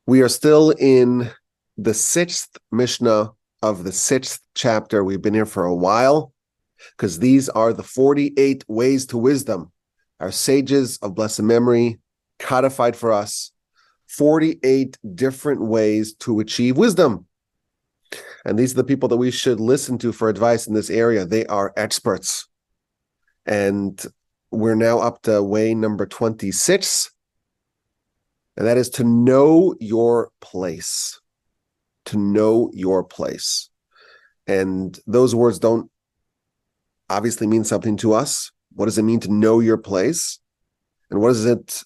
We are still in the sixth Mishnah of the sixth chapter. We've been here for a while because these are the 48 ways to wisdom. Our sages of blessed memory codified for us 48 different ways to achieve wisdom. And these are the people that we should listen to for advice in this area. They are experts. And we're now up to way number 26. And that is to know your place. To know your place. And those words don't obviously mean something to us. What does it mean to know your place? And what does it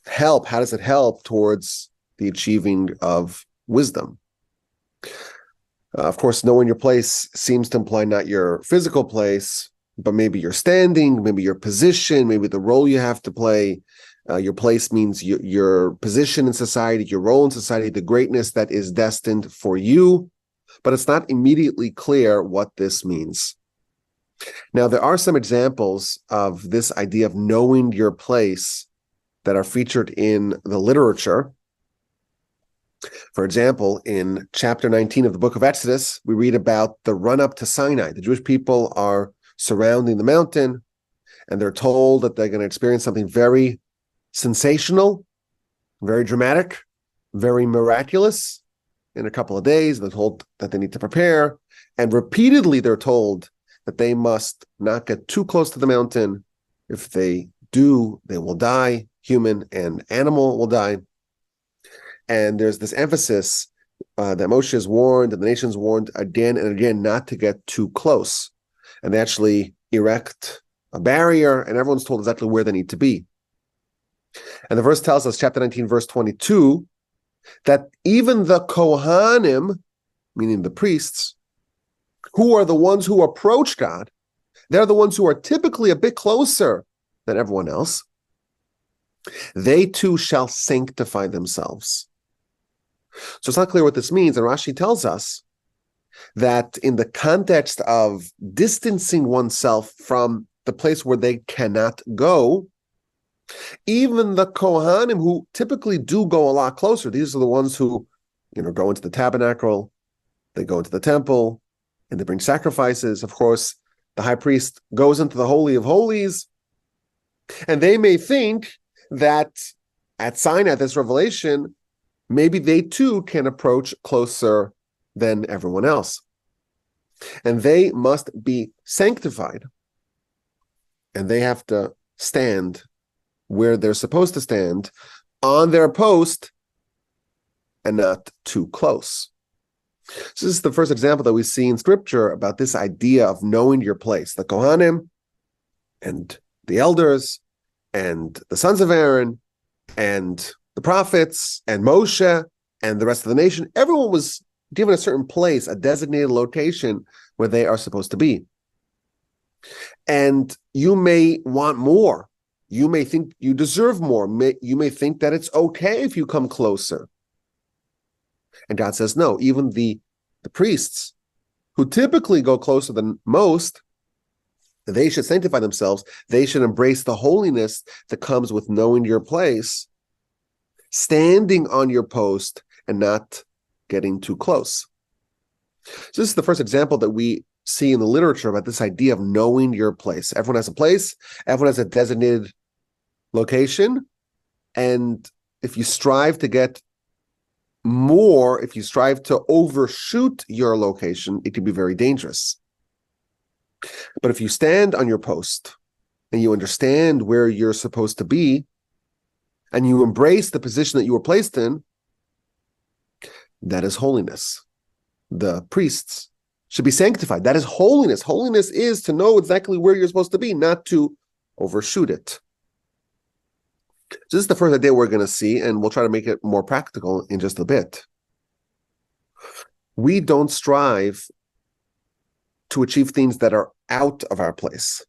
help? How does it help towards the achieving of wisdom? Of course, knowing your place seems to imply not your physical place, but maybe your standing, maybe your position, maybe the role you have to play. Your place means your position in society, your role in society, the greatness that is destined for you, but it's not immediately clear what this means. Now, there are some examples of this idea of knowing your place that are featured in the literature. For example, in chapter 19 of the book of Exodus, we read about the run-up to Sinai. The Jewish people are surrounding the mountain, and they're told that they're going to experience something very sensational, very dramatic, very miraculous. In a couple of days, they're told that they need to prepare, and repeatedly they're told that they must not get too close to the mountain. If they do, they will die. Human and animal will die. And there's this emphasis that Moshe is warned and the nation's warned again and again not to get too close. And they actually erect a barrier, and everyone's told exactly where they need to be. And the verse tells us, chapter 19, verse 22, that even the Kohanim, meaning the priests, who are the ones who approach God, they're the ones who are typically a bit closer than everyone else, they too shall sanctify themselves. So it's not clear what this means, and Rashi tells us that in the context of distancing oneself from the place where they cannot go, even the Kohanim, who typically do go a lot closer, these are the ones who, go into the tabernacle, they go into the temple, and they bring sacrifices. Of course, the high priest goes into the Holy of Holies, and they may think that at Sinai, at this revelation, maybe they too can approach closer than everyone else. And they must be sanctified, and they have to stand where they're supposed to stand on their post and not too close. So this is the first example that we see in scripture about this idea of knowing your place. The Kohanim and the elders and the sons of Aaron and the prophets and Moshe and the rest of the nation, everyone was given a certain place, a designated location where they are supposed to be. And you may want more. You may think you deserve more. You may think that it's okay if you come closer. And God says, no, even the priests, who typically go closer than most, they should sanctify themselves. They should embrace the holiness that comes with knowing your place, standing on your post, and not getting too close. So this is the first example that we see in the literature about this idea of knowing your place. Everyone has a place. Everyone has a designated location. And if you strive to get more, if you strive to overshoot your location, it can be very dangerous. But if you stand on your post and you understand where you're supposed to be and you embrace the position that you were placed in, that is holiness. The priests should be sanctified. That is holiness. Holiness is to know exactly where you're supposed to be, not to overshoot it. So this is the first idea we're going to see, and we'll try to make it more practical in just a bit. We don't strive to achieve things that are out of our place.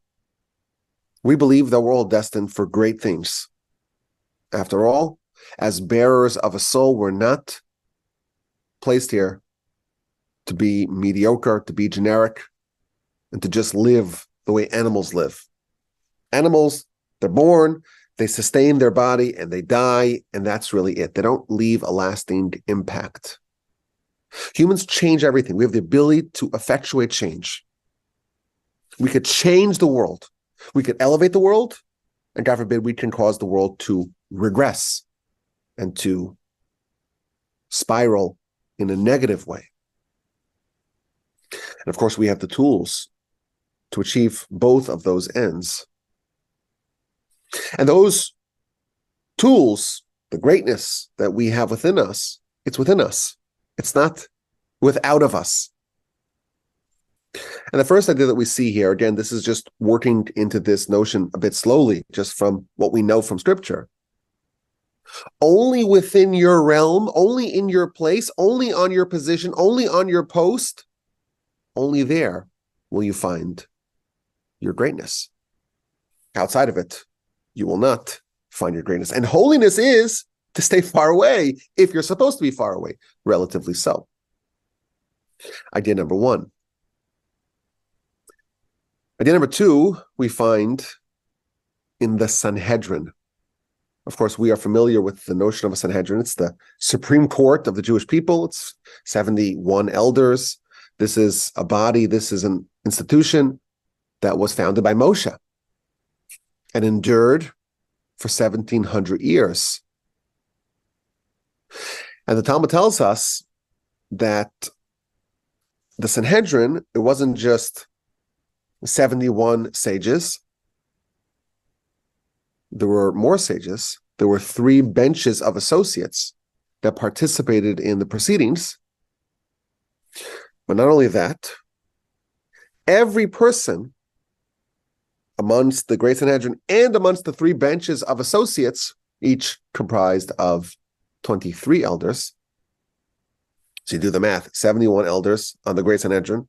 We believe that we're all destined for great things. After all, as bearers of a soul, we're not placed here to be mediocre, to be generic, and to just live the way animals live. Animals, they're born, They sustain their body and they die, and that's really it. They don't leave a lasting impact. Humans change everything. We have the ability to effectuate change. We could change the world. We could elevate the world, and God forbid, we can cause the world to regress and to spiral in a negative way. And of course, we have the tools to achieve both of those ends. And those tools, the greatness that we have within us, it's within us. It's not without of us. And the first idea that we see here, again, this is just working into this notion a bit slowly, just from what we know from Scripture. Only within your realm, only in your place, only on your position, only on your post, only there will you find your greatness. Outside of it, you will not find your greatness. And holiness is to stay far away if you're supposed to be far away, relatively so. Idea number one. Idea number two, we find in the Sanhedrin. Of course, we are familiar with the notion of a Sanhedrin. It's the Supreme Court of the Jewish people. It's 71 elders. This is a body, this is an institution that was founded by Moshe and endured for 1,700 years. And the Talmud tells us that the Sanhedrin, it wasn't just 71 sages. There were more sages. There were 3 benches of associates that participated in the proceedings. But not only that, every person amongst the Great Sanhedrin and amongst the 3 benches of associates, each comprised of 23 elders. So you do the math, 71 elders on the Great Sanhedrin,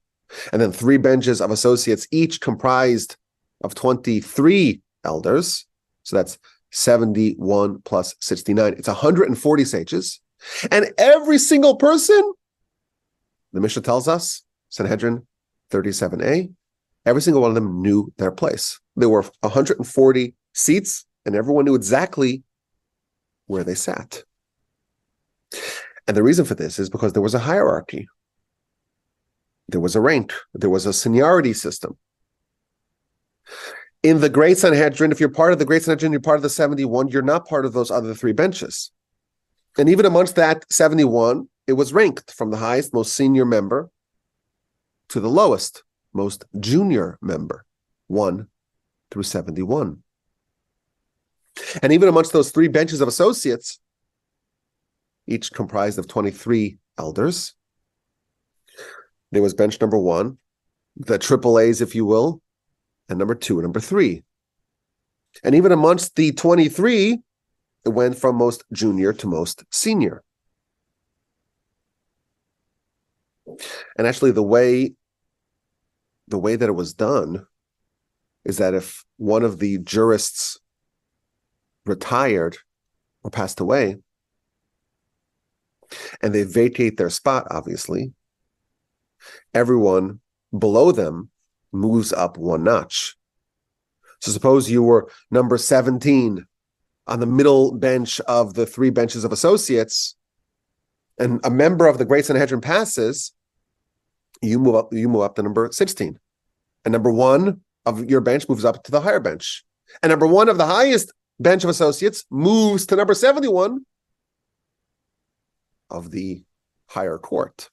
and then 3 benches of associates, each comprised of 23 elders. So that's 71 plus 69. It's 140 sages. And every single person, the Mishnah tells us, Sanhedrin 37a, every single one of them knew their place. There were 140 seats, and everyone knew exactly where they sat. And the reason for this is because there was a hierarchy. There was a rank. There was a seniority system. In the Great Sanhedrin, if you're part of the Great Sanhedrin, you're part of the 71, you're not part of those other 3 benches. And even amongst that 71, it was ranked from the highest, most senior member to the lowest, most junior member, 1 through 71. And even amongst those 3 benches of associates, each comprised of 23 elders, there was bench number 1, the triple A's, if you will, and number 2 and number 3. And even amongst the 23, it went from most junior to most senior. And actually, the way that it was done is that if one of the jurists retired or passed away, and they vacate their spot, obviously, everyone below them moves up 1 notch. So suppose you were number 17 on the middle bench of the 3 benches of associates, and a member of the Great Sanhedrin passes, you move up to number 16. And number 1 of your bench moves up to the higher bench. And number 1 of the highest bench of associates moves to number 71 of the higher court.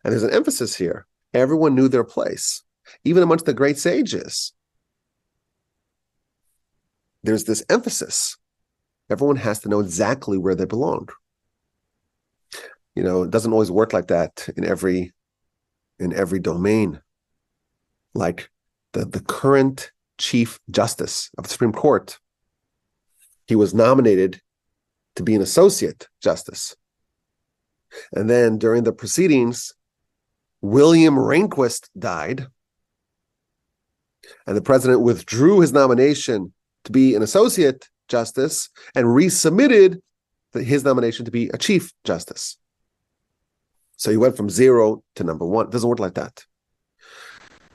And there's an emphasis here. Everyone knew their place, even amongst the great sages. There's this emphasis. Everyone has to know exactly where they belong. You know, it doesn't always work like that in every domain. Like the current Chief Justice of the Supreme Court, he was nominated to be an associate justice. And then during the proceedings, William Rehnquist died, and the president withdrew his nomination to be an associate justice and resubmitted his nomination to be a chief justice. So he went from 0 to number 1. It doesn't work like that.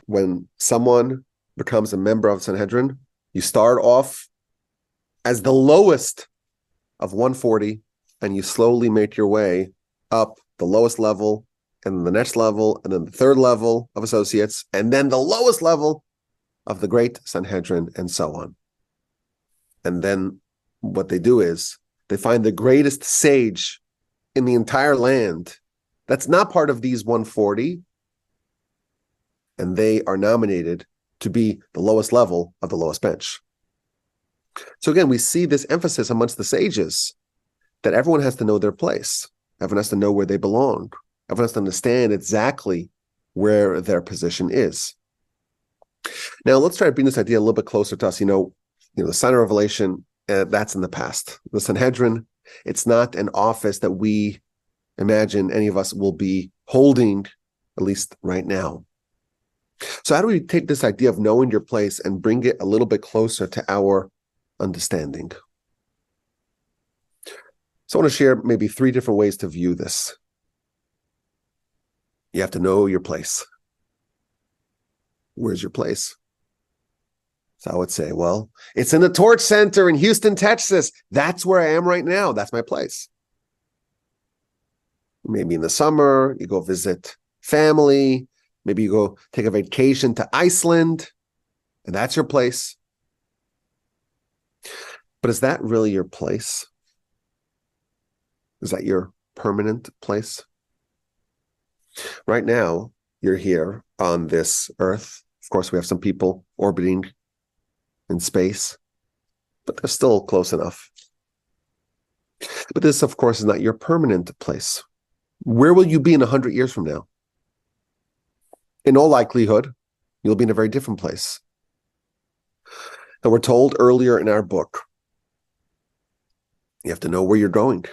When someone becomes a member of the Sanhedrin, you start off as the lowest of 140, and you slowly make your way up the lowest level, and the next level, and then the third level of associates, and then the lowest level of the great Sanhedrin, and so on. And then what they do is they find the greatest sage in the entire land that's not part of these 140, and they are nominated to be the lowest level of the lowest bench. So again, we see this emphasis amongst the sages that everyone has to know their place. Everyone has to know where they belong. Everyone has to understand exactly where their position is. Now, let's try to bring this idea a little bit closer to us. The sign of revelation, that's in the past. The Sanhedrin, it's not an office that we imagine any of us will be holding, at least right now. So how do we take this idea of knowing your place and bring it a little bit closer to our understanding? So I want to share maybe 3 different ways to view this. You have to know your place. Where's your place? So I would say, well, it's in the Torch Center in Houston, Texas. That's where I am right now. That's my place. Maybe in the summer, you go visit family. Maybe you go take a vacation to Iceland, and that's your place. But is that really your place? Is that your permanent place? Right now, you're here on this earth. Of course, we have some people orbiting in space, but they're still close enough. But this, of course, is not your permanent place. Where will you be in 100 years from now? In all likelihood, you'll be in a very different place. And we're told earlier in our book, you have to know where you're going.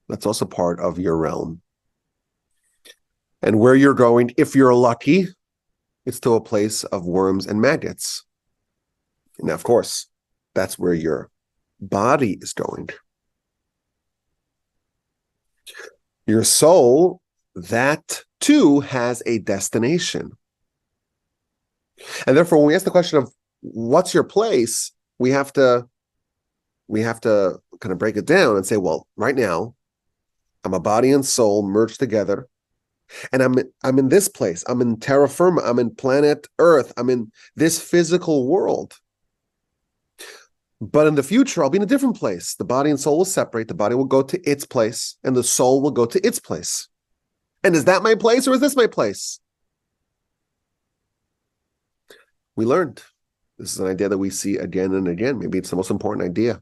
That's also part of your realm. And where you're going, if you're lucky, it's to a place of worms and maggots. Now, of course, that's where your body is going. Your soul, that too has a destination. And therefore, when we ask the question of what's your place, we have to kind of break it down and say, well, right now, I'm a body and soul merged together. And I'm in this place. I'm in terra firma. I'm in planet Earth. I'm in this physical world. But in the future, I'll be in a different place. The body and soul will separate. The body will go to its place, and the soul will go to its place. And is that my place, or is this my place? We learned. This is an idea that we see again and again. Maybe it's the most important idea.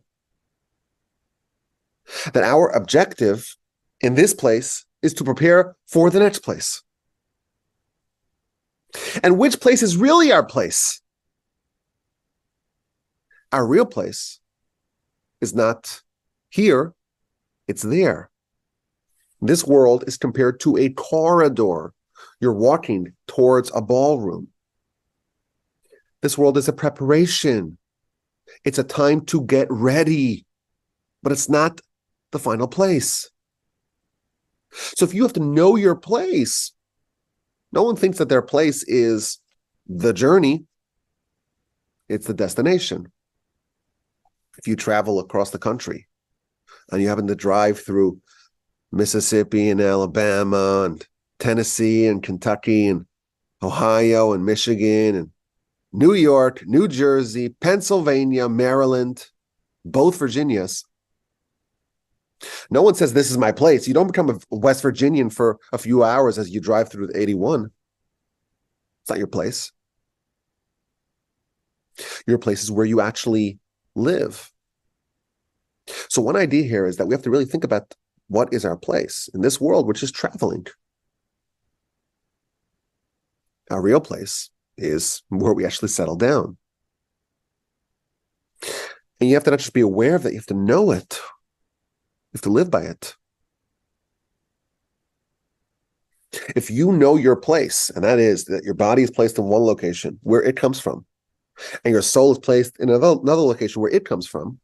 That our objective in this place is to prepare for the next place. And which place is really our place? Our real place is not here, it's there. This world is compared to a corridor. You're walking towards a ballroom. This world is a preparation. It's a time to get ready, but it's not the final place. So if you have to know your place, no one thinks that their place is the journey. It's the destination. If you travel across the country and you happen to drive through Mississippi and Alabama and Tennessee and Kentucky and Ohio and Michigan and New York, New Jersey, Pennsylvania, Maryland, both Virginias, no one says this is my place. You don't become a West Virginian for a few hours as you drive through the 81. It's not your place. Your place is where you actually live. So one idea here is that we have to really think about what is our place in this world, which is traveling. Our real place is where we actually settle down. And you have to not just be aware of that, you have to know it. You have to live by it. If you know your place, and that is that your body is placed in one location where it comes from, and your soul is placed in another location where it comes from,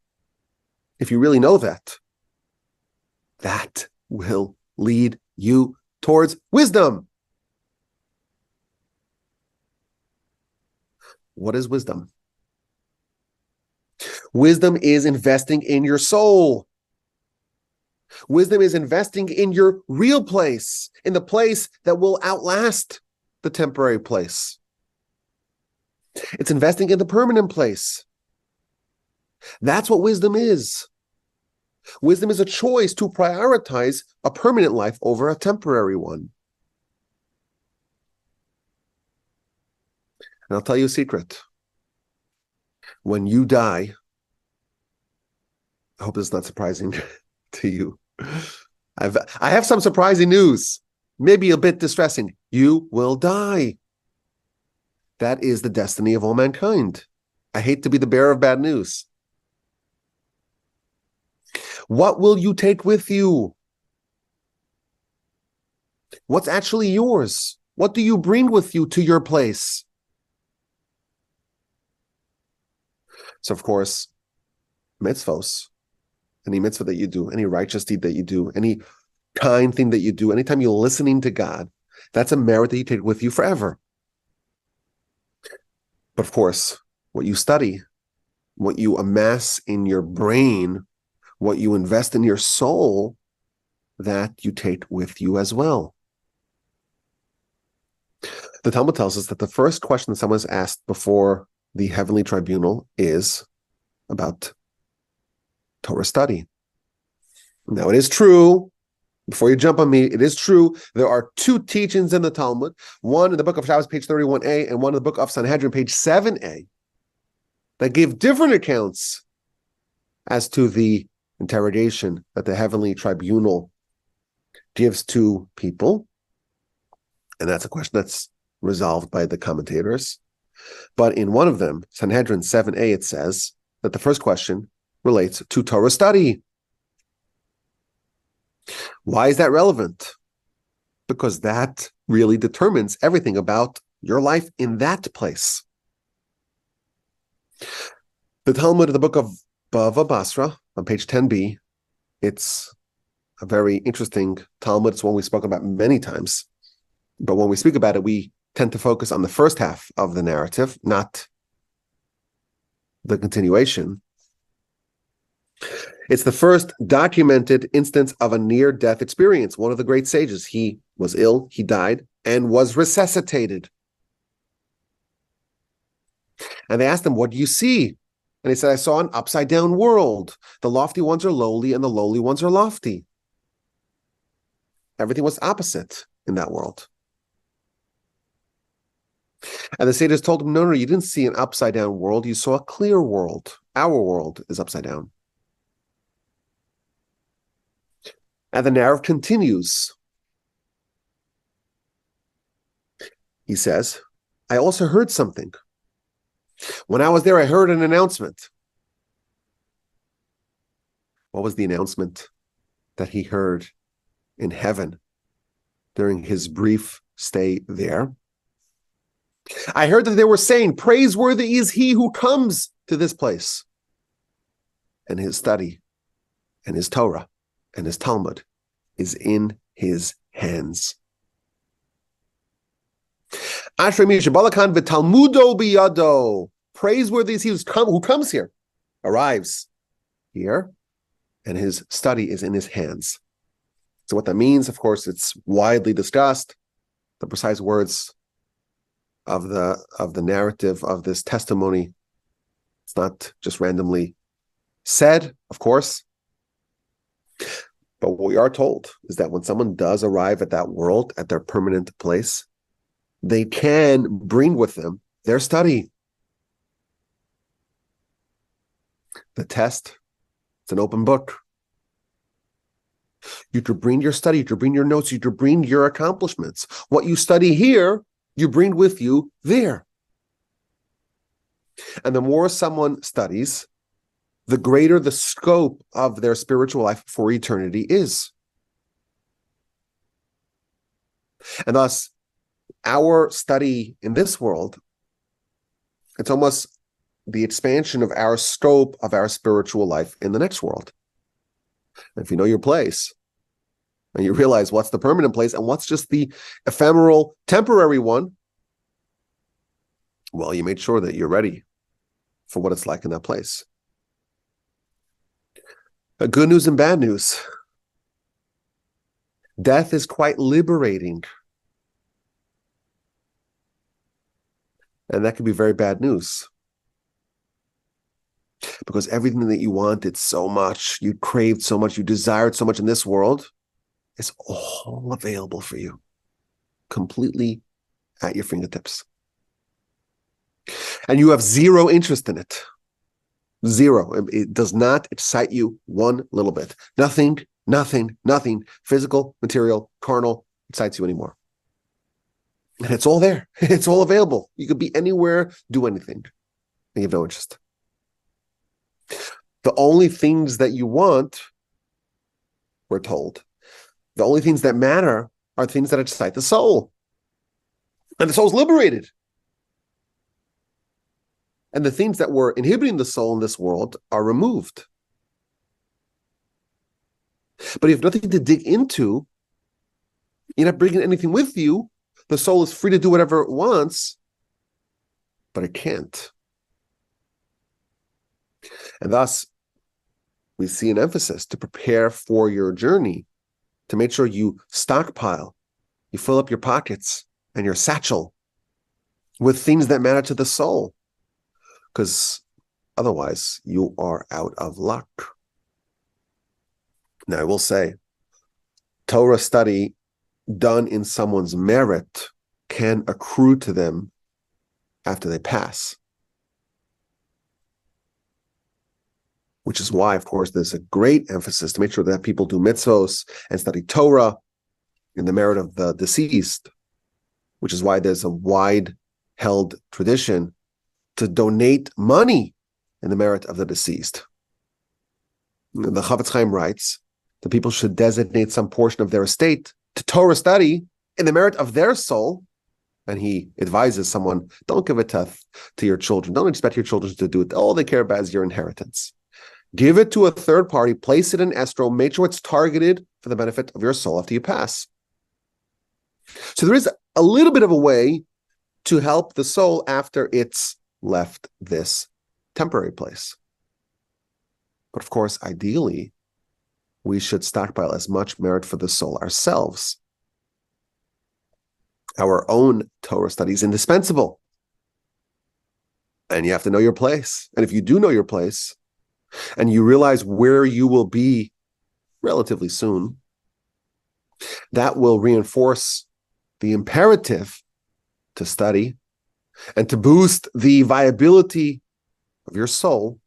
if you really know that, that will lead you towards wisdom. What is wisdom? Wisdom is investing in your soul. Wisdom is investing in your real place, in the place that will outlast the temporary place. It's investing in the permanent place. That's what wisdom is. Wisdom is a choice to prioritize a permanent life over a temporary one. And I'll tell you a secret. When you die, I hope this is not surprising to you. I have some surprising news, maybe a bit distressing. You will die. That is the destiny of all mankind. I hate to be the bearer of bad news. What will you take with you? What's actually yours? What do you bring with you to your place? So, of course, mitzvos, any mitzvah that you do, any righteous deed that you do, any kind thing that you do, anytime you're listening to God, that's a merit that you take with you forever. But of course, what you study, what you amass in your brain, what you invest in your soul, that you take with you as well. The Talmud tells us that the first question someone is asked before the heavenly tribunal is about Torah study. Now, it is true, before you jump on me, it is true, there are two teachings in the Talmud, one in the book of Shabbos, page 31a, and one in the book of Sanhedrin, page 7a, that give different accounts as to the interrogation that the heavenly tribunal gives to people. And that's a question that's resolved by the commentators. But in one of them, Sanhedrin 7a, it says that the first question relates to Torah study. Why is that relevant? Because that really determines everything about your life in that place. The Talmud of the book of Bava Basra, on page 10b, it's a very interesting Talmud. It's one we've spoken about many times. But when we speak about it, we tend to focus on the first half of the narrative, not the continuation. It's the first documented instance of a near-death experience. One of the great sages, he was ill, he died, and was resuscitated. And they asked him, what do you see? And he said, I saw an upside-down world. The lofty ones are lowly, and the lowly ones are lofty. Everything was opposite in that world. And the sages told him, no, you didn't see an upside-down world. You saw a clear world. Our world is upside down. And the narrative continues. He says, I also heard something. When I was there, I heard an announcement. What was the announcement that he heard in heaven during his brief stay there? I heard that they were saying, praiseworthy is he who comes to this place. And his study and his Torah and his Talmud is in his hands. Ashrei mi shebalakan v'talmudo biyado. Praiseworthy is he who comes here, arrives here, and his study is in his hands. So what that means, of course, it's widely discussed. The precise words of the narrative of this testimony, it's not just randomly said, of course. But what we are told is that when someone does arrive at that world, at their permanent place, they can bring with them their study. The test, it's an open book. You could bring your study, you could bring your notes, you could bring your accomplishments. What you study here, you bring with you there. And the more someone studies, the greater the scope of their spiritual life for eternity is. And thus, our study in this world, it's almost the expansion of our scope of our spiritual life in the next world. And if you know your place, and you realize what's the permanent place and what's just the ephemeral, temporary one, well, you made sure that you're ready for what it's like in that place. Good news and bad news. Death is quite liberating. And that can be very bad news. Because everything that you wanted so much, you craved so much, you desired so much in this world, is all available for you. Completely at your fingertips. And you have zero interest in it. Zero. It does not excite you one little bit. Nothing physical, material, carnal excites you anymore. And it's all there. It's all available. You could be anywhere, do anything. And you have no interest. The only things that you want, we're told, the only things that matter are things that excite the soul. And the soul's liberated. And the things that were inhibiting the soul in this world are removed. But if you have nothing to dig into, you're not bringing anything with you, the soul is free to do whatever it wants, but it can't. And thus, we see an emphasis to prepare for your journey, to make sure you stockpile, you fill up your pockets and your satchel with things that matter to the soul, because otherwise you are out of luck. Now, I will say, Torah study done in someone's merit can accrue to them after they pass. Which is why, of course, there's a great emphasis to make sure that people do mitzvos and study Torah in the merit of the deceased, which is why there's a wide-held tradition to donate money in the merit of the deceased. The Chafetz Chaim writes that people should designate some portion of their estate to Torah study in the merit of their soul, and he advises someone, don't give it to your children. Don't expect your children to do it. All they care about is your inheritance. Give it to a third party, place it in escrow, make sure it's targeted for the benefit of your soul after you pass. So there is a little bit of a way to help the soul after it's left this temporary place. But of course, ideally, we should stockpile as much merit for the soul ourselves. Our own Torah study is indispensable. And you have to know your place. And if you do know your place, and you realize where you will be relatively soon, that will reinforce the imperative to study and to boost the viability of your soul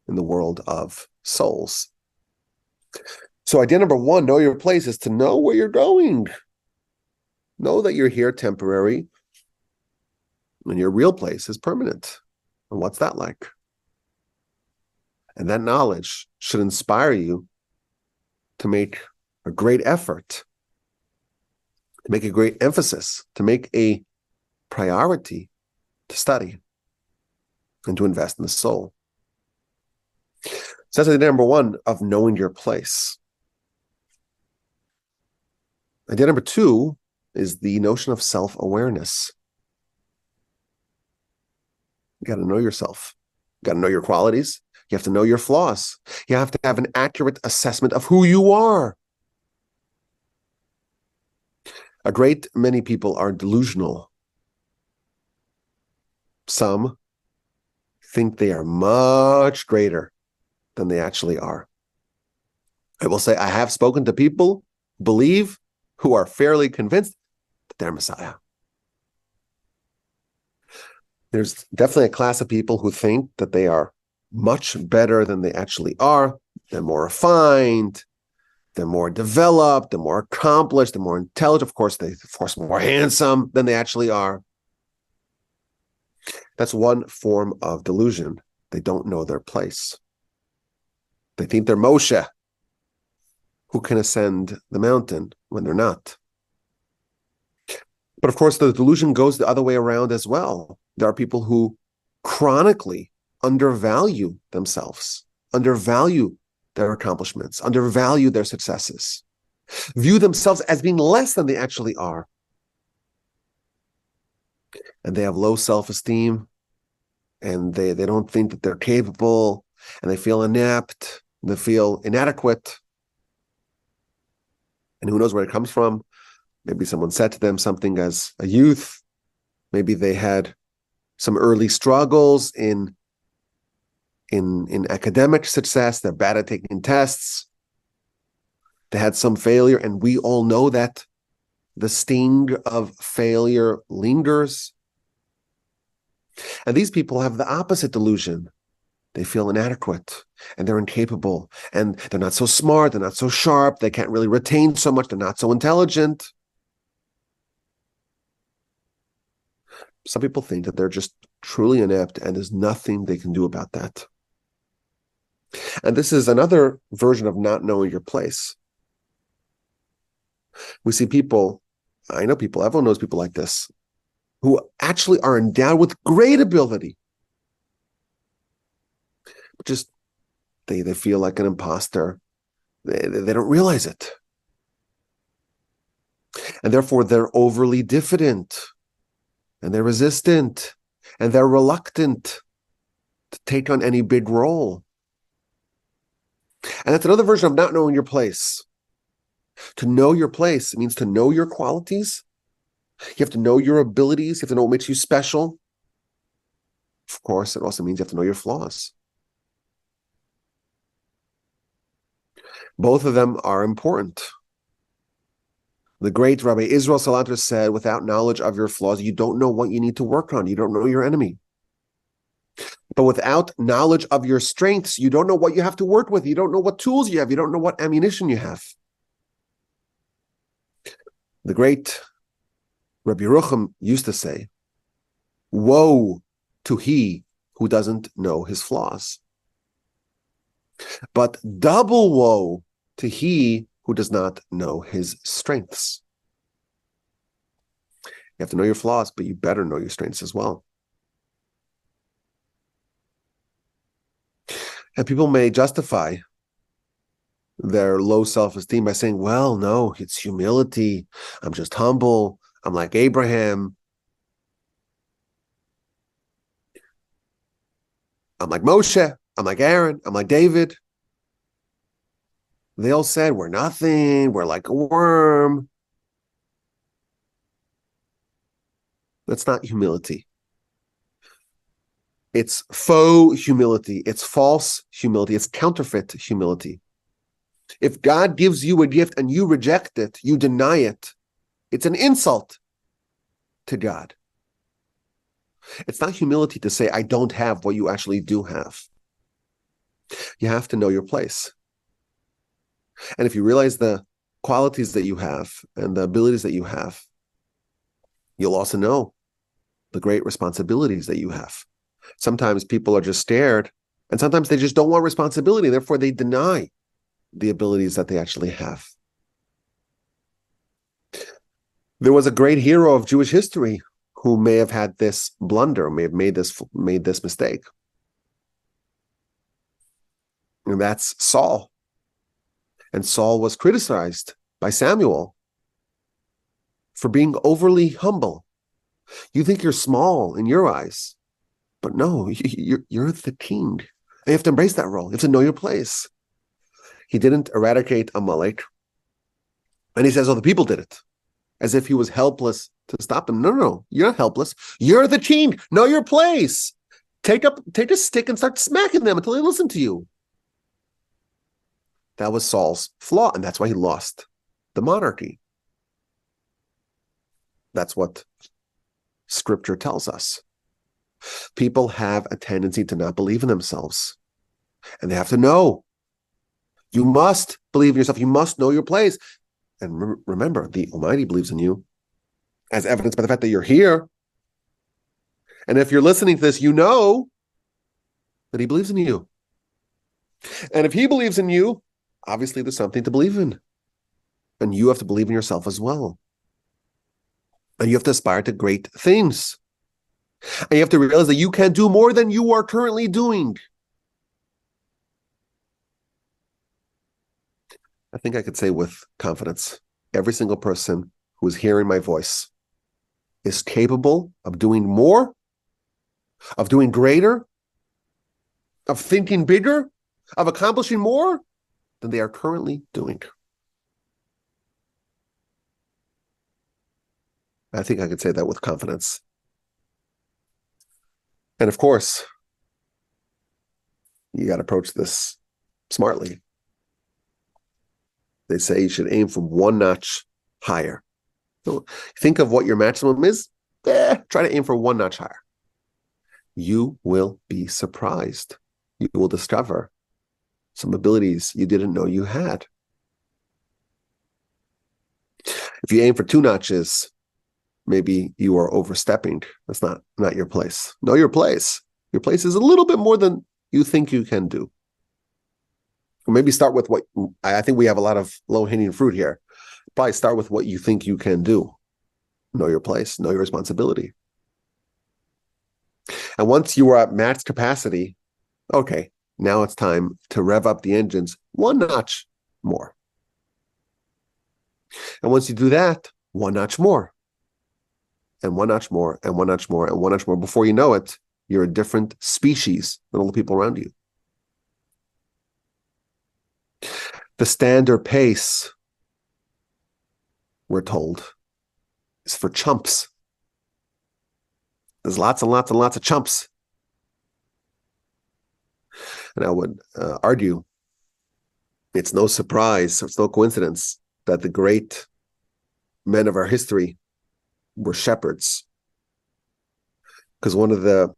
in the world of souls. So idea number one, know your place, is to know where you're going. Know that you're here temporary and your real place is permanent. And what's that like? And that knowledge should inspire you to make a great effort, to make a great emphasis, to make a priority to study and to invest in the soul. So that's idea number one of knowing your place. Idea number two is the notion of self-awareness. You got to know yourself. You got to know your qualities. You have to know your flaws. You have to have an accurate assessment of who you are. A great many people are delusional. Some think they are much greater than they actually are. I will say I have spoken to people who are fairly convinced that they're Messiah. There's definitely a class of people who think that they are much better than they actually are. They're more refined, they're more developed, they're more accomplished, they're more intelligent. Of course, they're more handsome than they actually are. That's one form of delusion. They don't know their place. They think they're Moshe, who can ascend the mountain when they're not. But of course, the delusion goes the other way around as well. There are people who chronically undervalue themselves, undervalue their accomplishments, undervalue their successes, view themselves as being less than they actually are. And they have low self-esteem, and they don't think that they're capable, and they feel inept, They feel inadequate. And who knows where it comes from? Maybe someone said to them something as a youth. Maybe they had some early struggles in academic success. They're bad at taking tests. They had some failure, and we all know that the sting of failure lingers. And these people have the opposite delusion. They feel inadequate, and they're incapable, and they're not so smart, they're not so sharp, they can't really retain so much, they're not so intelligent. Some people think that they're just truly inept, and there's nothing they can do about that. And this is another version of not knowing your place. We see people, I know people, everyone knows people like this, who actually are endowed with great ability. Just they feel like an imposter. They don't realize it. And therefore they're overly diffident, and they're resistant, and they're reluctant to take on any big role. And that's another version of not knowing your place. To know your place means to know your qualities. You have to know your abilities. You have to know what makes you special. Of course, it also means you have to know your flaws. Both of them are important. The great Rabbi Israel Salanter said, without knowledge of your flaws, you don't know what you need to work on. You don't know your enemy. But without knowledge of your strengths, you don't know what you have to work with. You don't know what tools you have. You don't know what ammunition you have. The great Rabbi Yerucham used to say, woe to he who doesn't know his flaws. But double woe to he who does not know his strengths. You have to know your flaws, but you better know your strengths as well. And people may justify their low self-esteem by saying, well, no, it's humility. I'm just humble. I'm like Abraham. I'm like Moshe. I'm like Aaron. I'm like David. They all said, we're nothing. We're like a worm. That's not humility. It's faux humility. It's false humility. It's counterfeit humility. If God gives you a gift and you reject it, you deny it, it's an insult to God. It's not humility to say, I don't have what you actually do have. You have to know your place. And if you realize the qualities that you have and the abilities that you have, you'll also know the great responsibilities that you have. Sometimes people are just scared, and sometimes they just don't want responsibility. Therefore, they deny the abilities that they actually have. There was a great hero of Jewish history who may have had this blunder, may have made this mistake. And that's Saul. And Saul was criticized by Samuel for being overly humble. You think you're small in your eyes, but no, you're the king. You have to embrace that role. You have to know your place. He didn't eradicate Amalek. And he says, oh, the people did it. As if he was helpless to stop them. No, you're not helpless. You're the king. Know your place. Take a stick and start smacking them until they listen to you. That was Saul's flaw, and that's why he lost the monarchy. That's what Scripture tells us. People have a tendency to not believe in themselves, and they have to know. You must believe in yourself. You must know your place. And remember, the Almighty believes in you, as evidenced by the fact that you're here. And if you're listening to this, you know that he believes in you. And if he believes in you, obviously there's something to believe in. And you have to believe in yourself as well. And you have to aspire to great things. And you have to realize that you can do more than you are currently doing. I think I could say with confidence, every single person who is hearing my voice is capable of doing more, of doing greater, of thinking bigger of accomplishing more than they are currently doing. I think I could say that with confidence. And of course, you got to approach this smartly. They say you should aim for one notch higher. So think of what your maximum is. Try to aim for one notch higher. You will be surprised. You will discover some abilities you didn't know you had. If you aim for two notches, maybe you are overstepping. That's not your place. Know your place. Your place is a little bit more than you think you can do. Or maybe start with what I think we have a lot of low-hanging fruit here. Probably start with what you think you can do. Know your place, know your responsibility. And once you are at max capacity, okay, now it's time to rev up the engines one notch more. And once you do that, one notch more. And one notch more, and one notch more, and one notch more. Before you know it, you're a different species than all the people around you. The standard pace, we're told, is for chumps. There's lots and lots and lots of chumps. And I would argue it's no surprise, it's no coincidence that the great men of our history were shepherds. Because one of the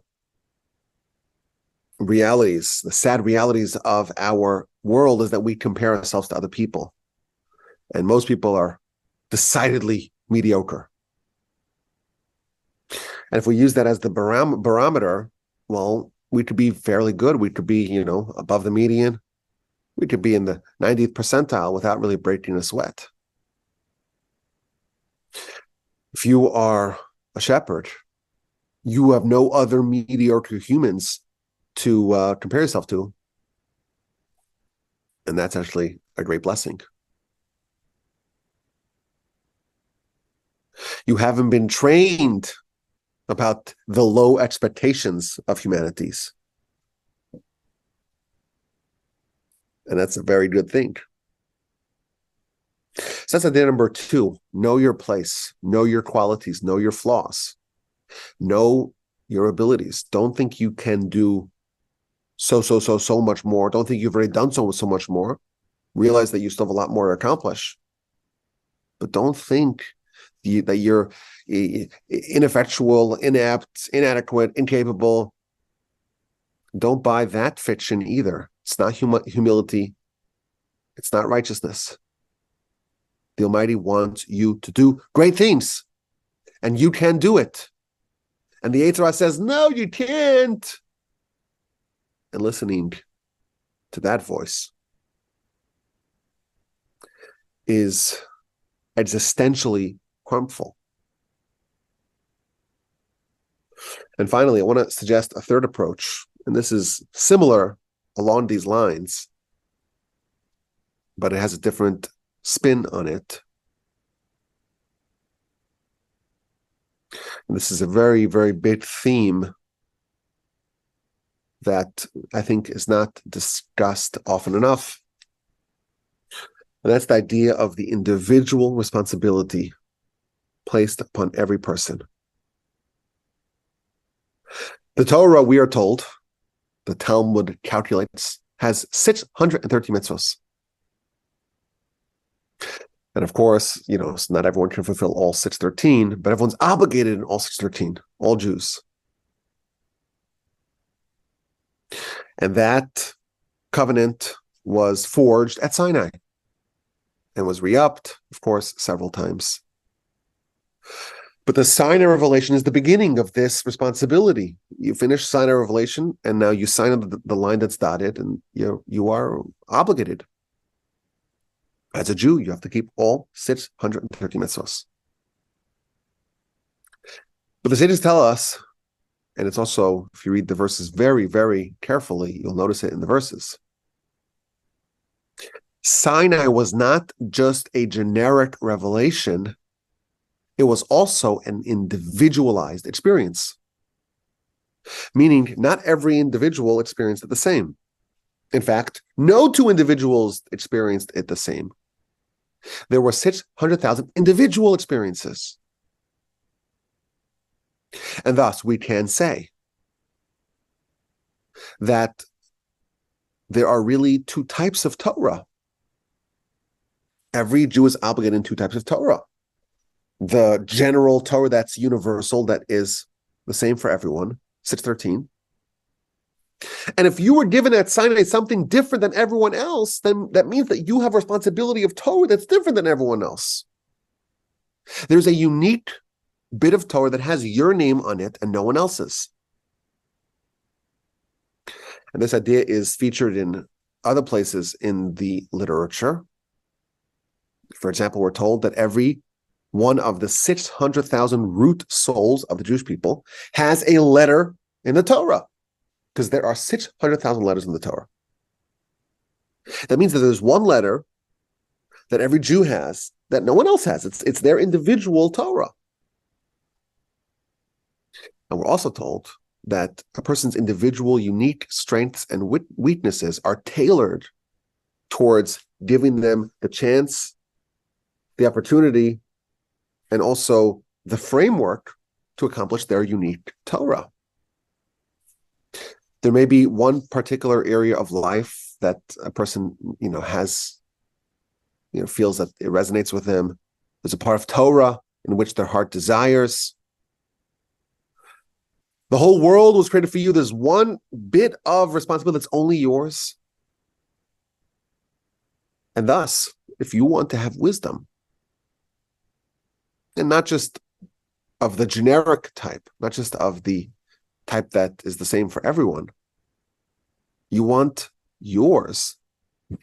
realities, the sad realities of our world is that we compare ourselves to other people. And most people are decidedly mediocre. And if we use that as the barometer, well, we could be fairly good. We could be, above the median. We could be in the 90th percentile without really breaking a sweat. If you are a shepherd, you have no other mediocre humans to compare yourself to. And that's actually a great blessing. You haven't been trained about the low expectations of humanities. And that's a very good thing. So that's idea number 2. Know your place. Know your qualities. Know your flaws. Know your abilities. Don't think you can do so much more. Don't think you've already done so much more. Realize that you still have a lot more to accomplish. But don't think that you're ineffectual, inept, inadequate, incapable. Don't buy that fiction either. It's not humility. It's not righteousness. The Almighty wants you to do great things, and you can do it. And the Torah says, no, you can't. And listening to that voice is existentially harmful. And finally, I want to suggest a third approach, and this is similar along these lines, but it has a different spin on it. And this is a very, very big theme that I think is not discussed often enough. And that's the idea of the individual responsibility placed upon every person. The Torah, we are told, the Talmud calculates, has 630 mitzvahs. And of course, not everyone can fulfill all 613, but everyone's obligated in all 613, all Jews. And that covenant was forged at Sinai and was re-upped, of course, several times. But the Sinai revelation is the beginning of this responsibility. You finish Sinai revelation, and now you sign up the line that's dotted, and you are obligated. As a Jew, you have to keep all 630 mitzvahs. But the sages tell us, and it's also, if you read the verses very, very carefully, you'll notice it in the verses. Sinai was not just a generic revelation. It was also an individualized experience. Meaning, not every individual experienced it the same. In fact, no two individuals experienced it the same. There were 600,000 individual experiences. And thus, we can say that there are really two types of Torah. Every Jew is obligated in two types of Torah. The general Torah that's universal, that is the same for everyone, 613. And if you were given at Sinai something different than everyone else, then that means that you have a responsibility of Torah that's different than everyone else. There's a unique bit of Torah that has your name on it and no one else's. And this idea is featured in other places in the literature. For example, we're told that every one of the 600,000 root souls of the Jewish people has a letter in the Torah, because there are 600,000 letters in the Torah. That means that there's one letter that every Jew has that no one else has. It's their individual Torah. And we're also told that a person's individual unique strengths and weaknesses are tailored towards giving them the chance, the opportunity, and also the framework to accomplish their unique Torah. There may be one particular area of life that a person, has, feels that it resonates with them. There's a part of Torah in which their heart desires. The whole world was created for you. There's one bit of responsibility that's only yours. And thus, if you want to have wisdom, and not just of the generic type, not just of the type that is the same for everyone, you want yours. You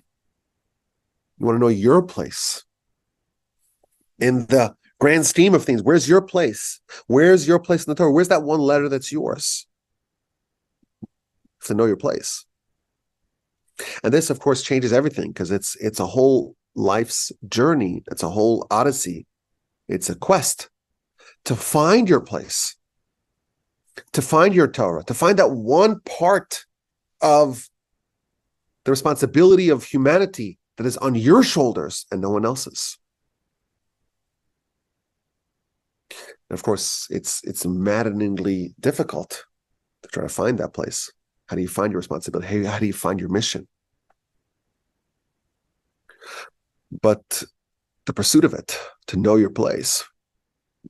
want to know your place in the grand scheme of things. Where's your place? Where's your place in the Torah? Where's that one letter that's yours? You have to know your place. And this, of course, changes everything, because it's a whole life's journey. It's a whole odyssey. It's a quest to find your place, to find your Torah, to find that one part of the responsibility of humanity that is on your shoulders and no one else's. And of course, it's maddeningly difficult to try to find that place. How do you find your responsibility? How do you find your mission? But the pursuit of it, to know your place,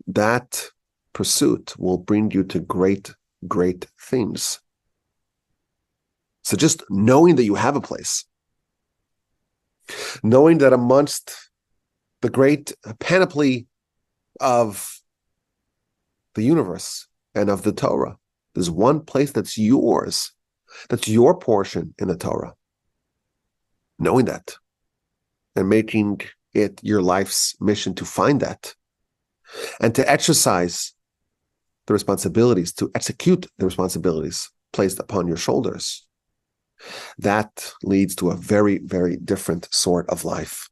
that pursuit will bring you to great, great things. So just knowing that you have a place, knowing that amongst the great panoply of the universe and of the Torah, there's one place that's yours, that's your portion in the Torah. Knowing that and making it your life's mission to find that and to exercise the responsibilities, to execute the responsibilities placed upon your shoulders. That leads to a very, very different sort of life.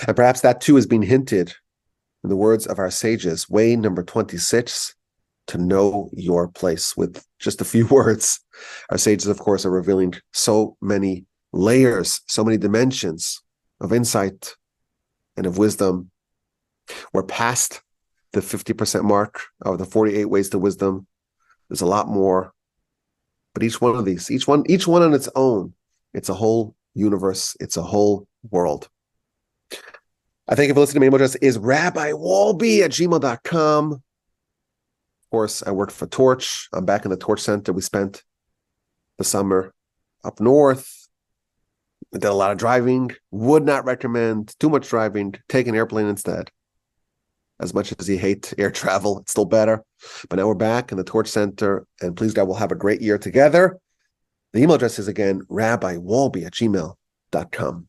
And perhaps that too is being hinted in the words of our sages, way number 26, to know your place. With just a few words, our sages, of course, are revealing so many layers, so many dimensions of insight and of wisdom. We're past the 50% mark of the 48 ways to wisdom. There's a lot more. But each one of these, each one on its own, it's a whole universe, it's a whole world. I thank you for listening. My email address is rabbiwolbe@gmail.com. Of course, I work for Torch. I'm back in the Torch Center. We spent the summer up north. I did a lot of driving. Would not recommend too much driving. Take an airplane instead. As much as you hate air travel, it's still better. But now we're back in the Torch Center, and please God, we'll have a great year together. The email address is again rabbiwolbe@gmail.com.